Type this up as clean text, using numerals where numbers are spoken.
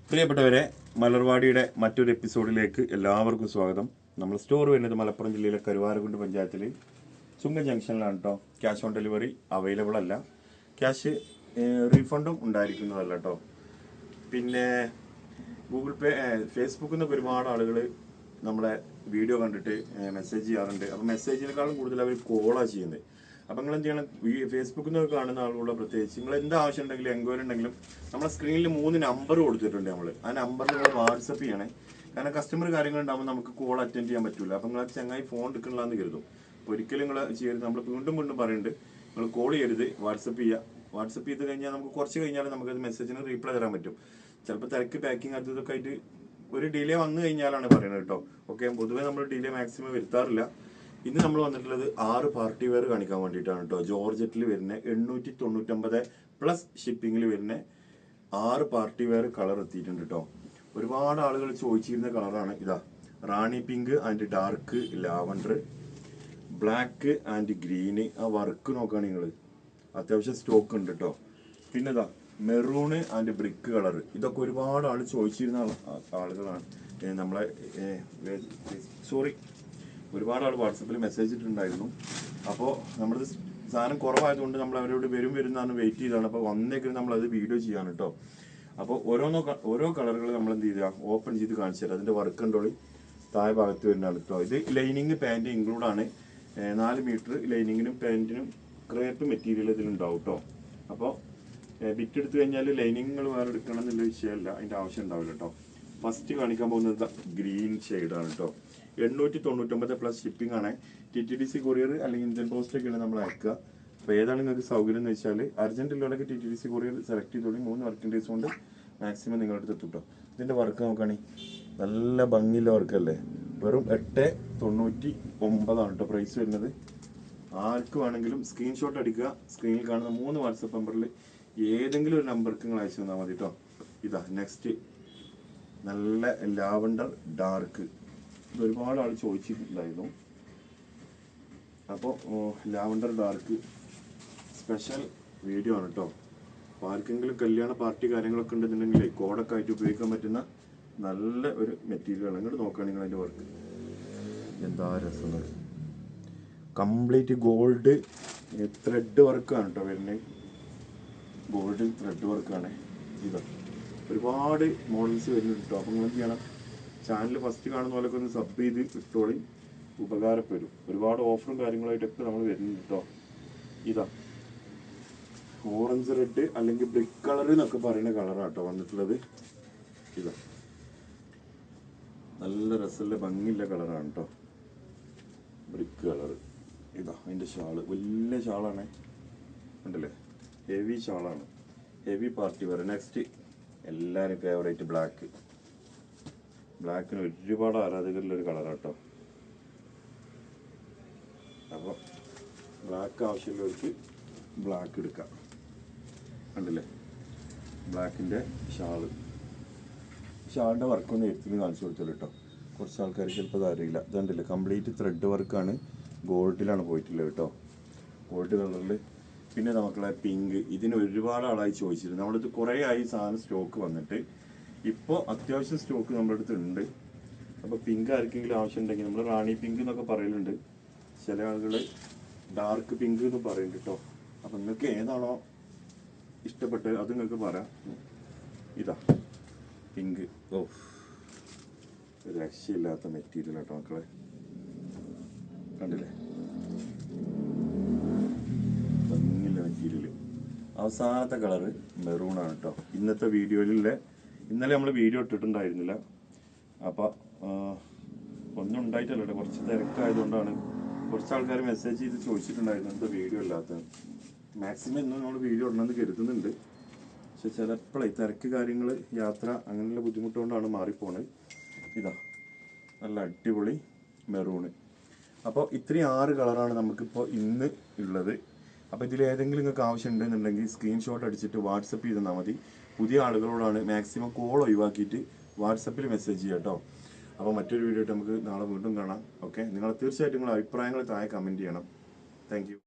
പ്രിയപ്പെട്ടവരെ, മലർവാടിയുടെ മറ്റൊരു എപ്പിസോഡിലേക്ക് എല്ലാവർക്കും സ്വാഗതം. നമ്മൾ സ്റ്റോർ വരുന്നത് മലപ്പുറം ജില്ലയിലെ കരുവാരക്കുണ്ട് പഞ്ചായത്തിൽ ചുങ്ക ജംഗ്ഷനിലാണ് കേട്ടോ. ക്യാഷ് ഓൺ ഡെലിവറി അവൈലബിൾ അല്ല, ക്യാഷ് റീഫണ്ടും ഉണ്ടായിരിക്കുന്നതല്ല കേട്ടോ. പിന്നെ ഗൂഗിൾ പേ, ഫേസ്ബുക്കിൽ നിന്ന് ഒരുപാട് ആളുകൾ നമ്മളെ വീഡിയോ കണ്ടിട്ട് മെസ്സേജ് ചെയ്യാറുണ്ട്. അപ്പോൾ മെസ്സേജിനേക്കാളും കൂടുതൽ അവർ കോളാണ് ചെയ്യുന്നത്. അപ്പം നിങ്ങൾ എന്ത് ചെയ്യണം, ഈ ഫേസ്ബുക്കിൽ നിന്ന് കാണുന്ന ആളുകളുടെ പ്രത്യേകിച്ച് നിങ്ങൾ എന്ത് ആവശ്യം ഉണ്ടെങ്കിലും എൻക്വയറി ഉണ്ടെങ്കിലും നമ്മളെ സ്ക്രീനിൽ 3 നമ്പർ കൊടുത്തിട്ടുണ്ട്. നമ്മൾ ആ നമ്പറിൽ നിങ്ങൾ വാട്സപ്പ് ചെയ്യണേ. കാരണം കസ്റ്റമർ കാര്യങ്ങളുണ്ടാകുമ്പോൾ നമുക്ക് കോൾ അറ്റൻഡ് ചെയ്യാൻ പറ്റില്ല. അപ്പം നിങ്ങൾ ചങ്ങായി ഫോൺ എടുക്കണമെന്ന് കരുതും. ഒരിക്കലും നിങ്ങൾ ചെയ്യരുത്. നമ്മൾ വീണ്ടും പറയുന്നുണ്ട്, നിങ്ങൾ കോൾ ചെയ്യരുത്, വാട്സപ്പ് ചെയ്യുക. വാട്സപ്പ് ചെയ്ത് കഴിഞ്ഞാൽ നമുക്ക് കുറച്ച് കഴിഞ്ഞാൽ നമുക്കത് മെസ്സേജിന് റീപ്ലൈ തരാൻ പറ്റും. ചിലപ്പോൾ തിരക്ക് പാക്കിങ് അത് ഇതൊക്കെ ആയിട്ട് ഒരു ഡിലേ വന്നു കഴിഞ്ഞാലാണ് പറയുന്നത് കേട്ടോ. ഓക്കെ, പൊതുവേ നമ്മൾ ഡിലേ മാക്സിമം വരുത്താറില്ല. ഇന്ന് നമ്മൾ വന്നിട്ടുള്ളത് 6 പാർട്ടി വെയർ കാണിക്കാൻ വേണ്ടിയിട്ടാണ് കേട്ടോ. ജോർജറ്റിൽ വരുന്ന 899 പ്ലസ് ഷിപ്പിങ്ങിൽ വരുന്ന 6 പാർട്ടി വെയർ കളർ എത്തിയിട്ടുണ്ട് കേട്ടോ. ഒരുപാട് ആളുകൾ ചോദിച്ചിരുന്ന കളറാണ് ഇതാ. Rani pink and dark lavender, black and green. ആ വർക്ക് നോക്കുകയാണ് നിങ്ങൾ, അത്യാവശ്യം സ്റ്റോക്ക് ഉണ്ട് കേട്ടോ. പിന്നെ ഇതാ മെറൂണ് ആൻഡ് ബ്രിക്ക് കളർ. ഇതൊക്കെ ഒരുപാട് ആൾ ചോദിച്ചിരുന്ന ആളുകളാണ്. നമ്മളെ ഒരുപാട് ആൾ വാട്സപ്പിൽ മെസ്സേജ് ഇട്ടിട്ടുണ്ടായിരുന്നു. അപ്പോൾ നമ്മൾ സാധനം കുറവായതുകൊണ്ട് നമ്മൾ അവരോട് വരുന്നതാണ് വെയിറ്റ് ചെയ്താണ്. അപ്പോൾ വന്നേക്കും നമ്മളത് വീഡിയോ ചെയ്യാണ് കേട്ടോ. അപ്പോൾ ഓരോ കളറുകൾ നമ്മൾ എന്ത് ചെയ്യുക, ഓപ്പൺ ചെയ്ത് കാണിച്ചു തരാം. അതിൻ്റെ വർക്ക് കണ്ടോളി താഴെ ഭാഗത്ത് വരുന്നതാണ് കേട്ടോ. ഇത് ലൈനിങ് പാൻറ് ഇൻക്ലൂഡാണ്. 4 മീറ്റർ ലൈനിങ്ങിനും പാൻറ്റിനും ക്രേപ്പ് മെറ്റീരിയൽ ഇതിലുണ്ടാവും കേട്ടോ. അപ്പോൾ ബിറ്റ് എടുത്തു കഴിഞ്ഞാൽ ലൈനിങ്ങൾ വേറെ എടുക്കണം എന്നുള്ള വിഷയമല്ല, അതിൻ്റെ ആവശ്യം ഉണ്ടാവില്ല കേട്ടോ. ഫസ്റ്റ് കാണിക്കാൻ പോകുന്നത് ഗ്രീൻ ഷെയ്ഡാണ് കേട്ടോ. 899 പ്ലസ് ഷിപ്പിംഗ് ആണ്. TTDC കൊറിയർ അല്ലെങ്കിൽ ഇന്ത്യൻ പോസ്റ്റ് ഒക്കെയാണ് നമ്മൾ അയക്കുക. അപ്പോൾ ഏതാണ് നിങ്ങൾക്ക് സൗകര്യം എന്ന് വെച്ചാൽ അർജന്റുള്ളവരൊക്കെ TTDC കൊറിയർ സെലക്ട് ചെയ്തോളി. 3 വർക്കിംഗ് ഡേയ്സ് കൊണ്ട് മാക്സിമം നിങ്ങളുടെ അടുത്ത് എത്തും കേട്ടോ. ഇതിൻ്റെ വർക്ക് നോക്കുകയാണെങ്കിൽ നല്ല ഭംഗിയുള്ള വർക്കല്ലേ. വെറും 899 കേട്ടോ പ്രൈസ് വരുന്നത്. ആർക്ക് വേണമെങ്കിലും സ്ക്രീൻഷോട്ട് അടിക്കുക. സ്ക്രീനിൽ കാണുന്ന 3 വാട്സപ്പ് നമ്പറിൽ ഏതെങ്കിലും ഒരു നമ്പർക്ക് നിങ്ങൾ അയച്ചു തന്നാൽ മതി കേട്ടോ. ഇതാ നെക്സ്റ്റ് നല്ല ലാവൻഡർ ഡാർക്ക്. ഇത് ഒരുപാട് ആൾ ചോദിച്ചിട്ടുണ്ടായിരുന്നു. അപ്പോൾ ലാവൻഡർ ഡാർക്ക് സ്പെഷ്യൽ വീഡിയോ ആണ് കേട്ടോ. അപ്പോൾ ആർക്കെങ്കിലും കല്യാണ പാർട്ടി കാര്യങ്ങളൊക്കെ ഉണ്ടെന്നുണ്ടെങ്കിൽ കോഡൊക്കെ ആയിട്ട് ഉപയോഗിക്കാൻ പറ്റുന്ന നല്ല ഒരു മെറ്റീരിയലാണ്. ഇങ്ങോട്ട് നോക്കുകയാണ് നിങ്ങൾ അതിൻ്റെ വർക്ക് എന്താ രസം. കംപ്ലീറ്റ് ഗോൾഡ് ത്രെഡ് വർക്കാണ് കേട്ടോ വരുന്നത്. ഗോൾഡ് ത്രെഡ് വർക്കാണ് ഇത്. ഒരുപാട് മോഡൽസ് വരുന്നുണ്ട് കേട്ടോ. അപ്പോൾ നിങ്ങൾ ചെയ്യണം, ചാനൽ ഫസ്റ്റ് കാണുന്ന പോലെയൊക്കെ ഒന്ന് സബ് ചെയ്ത് ഇട്ടോളി, ഉപകാരപ്പെടും. ഒരുപാട് ഓഫറും കാര്യങ്ങളായിട്ടൊക്കെ നമ്മൾ വരുന്നുണ്ട് കേട്ടോ. ഇതാ ഓറഞ്ച് റെഡ് അല്ലെങ്കിൽ ബ്രിക്ക് കളർ എന്നൊക്കെ പറയുന്ന കളറാണ് കേട്ടോ വന്നിട്ടുള്ളത്. ഇതാ നല്ല രസമുള്ള ഭംഗിയുള്ള കളറാണ് കേട്ടോ, ബ്രിക്ക് കളർ. ഇതാ അതിൻ്റെ ഷാള് വലിയ ഷാളാണ്, ഉണ്ടല്ലേ, ഹെവി ഷാളാണ്, ഹെവി പാർട്ടി വെയർ. നെക്സ്റ്റ് എല്ലാവരും ഫേവറേറ്റ് ബ്ലാക്ക്. ബ്ലാക്കിന് ഒരുപാട് ആരാധകരുള്ളൊരു കളറാണ് കേട്ടോ. അപ്പോൾ ബ്ലാക്ക് ആവശ്യമുള്ളവർക്ക് ബ്ലാക്ക് എടുക്കാം. കണ്ടില്ലേ, ബ്ലാക്കിൻ്റെ ഷാളിൻ്റെ വർക്കൊന്ന് എടുത്തിന് കാണിച്ചു കൊടുത്തല്ലോ കേട്ടോ. കുറച്ച് ആൾക്കാർക്ക് ചിലപ്പോൾ അത് അറിയില്ല. ഇതുണ്ടല്ലേ, കംപ്ലീറ്റ് ത്രെഡ് വർക്കാണ്, ഗോൾഡിലാണ് പോയിട്ടുള്ളത് കേട്ടോ, ഗോൾഡ് കളറിൽ. പിന്നെ നമുക്കുള്ള പിങ്ക്, ഇതിന് ഒരുപാട് ആളായി ചോദിച്ചിരുന്നു. നമ്മളടുത്ത് കുറേ ആയി സാധനം സ്റ്റോക്ക് വന്നിട്ട്. ഇപ്പോൾ അത്യാവശ്യം സ്റ്റോക്ക് നമ്മുടെ അടുത്ത് ഉണ്ട്. അപ്പോൾ പിങ്ക് ആർക്കെങ്കിലും ആവശ്യം ഉണ്ടെങ്കിൽ നമ്മൾ റാണി പിങ്ക് എന്നൊക്കെ പറയലുണ്ട്, ചില ആളുകൾ ഡാർക്ക് പിങ്ക് എന്ന് പറയുന്നുണ്ട് കേട്ടോ. അപ്പം നിങ്ങൾക്ക് ഏതാണോ ഇഷ്ടപ്പെട്ടത് അത് നിങ്ങൾക്ക് പറയാം. ഇതാ പിങ്ക്. ഓ, ഒരു രക്ഷയില്ലാത്ത മെറ്റീരിയൽ കേട്ടോ മക്കളെ, കണ്ടില്ലേ, ഭംഗിയുള്ള മെറ്റീരിയൽ. അവസാനത്തെ കളറ് മെറൂണാണ് കേട്ടോ. ഇന്നത്തെ വീഡിയോയിലെ ഇന്നലെ നമ്മൾ വീഡിയോ ഇട്ടിട്ടുണ്ടായിരുന്നില്ല. അപ്പോൾ ഒന്നും ഉണ്ടായിട്ടല്ല കേട്ടോ, കുറച്ച് തിരക്കായതുകൊണ്ടാണ്. കുറച്ച് ആൾക്കാർ മെസ്സേജ് ചെയ്ത് ചോദിച്ചിട്ടുണ്ടായിരുന്നു എന്താ വീഡിയോ ഇല്ലാത്തത്. മാക്സിമം ഇന്നും നമ്മൾ വീഡിയോ ഇടണമെന്ന് കരുതുന്നുണ്ട്. പക്ഷെ ചിലപ്പോഴേ തിരക്ക് കാര്യങ്ങൾ, യാത്ര, അങ്ങനെയുള്ള ബുദ്ധിമുട്ടുകൊണ്ടാണ് മാറിപ്പോണത്. ഇതാ നല്ല അടിപൊളി മെറൂണ്. അപ്പോൾ ഇത്രയും 6 കളറാണ് നമുക്കിപ്പോൾ ഇന്ന് ഉള്ളത്. അപ്പോൾ ഇതിൽ ഏതെങ്കിലും നിങ്ങൾക്ക് ആവശ്യം ഉണ്ടെന്നുണ്ടെങ്കിൽ സ്ക്രീൻഷോട്ട് അടിച്ചിട്ട് വാട്സപ്പ് ചെയ്ത് തന്നാൽ മതി. പുതിയ ആളുകളോടാണ് മാക്സിമം കോൾ ഒഴിവാക്കിയിട്ട് വാട്സപ്പിൽ മെസ്സേജ് ചെയ്യാം കേട്ടോ. അപ്പോൾ മറ്റൊരു വീഡിയോ ആയിട്ട് നമുക്ക് നാളെ വീണ്ടും കാണാം. ഓക്കെ, നിങ്ങൾ തീർച്ചയായിട്ടും നിങ്ങളുടെ അഭിപ്രായങ്ങൾ താഴെ കമൻറ്റ് ചെയ്യണം. Thank you.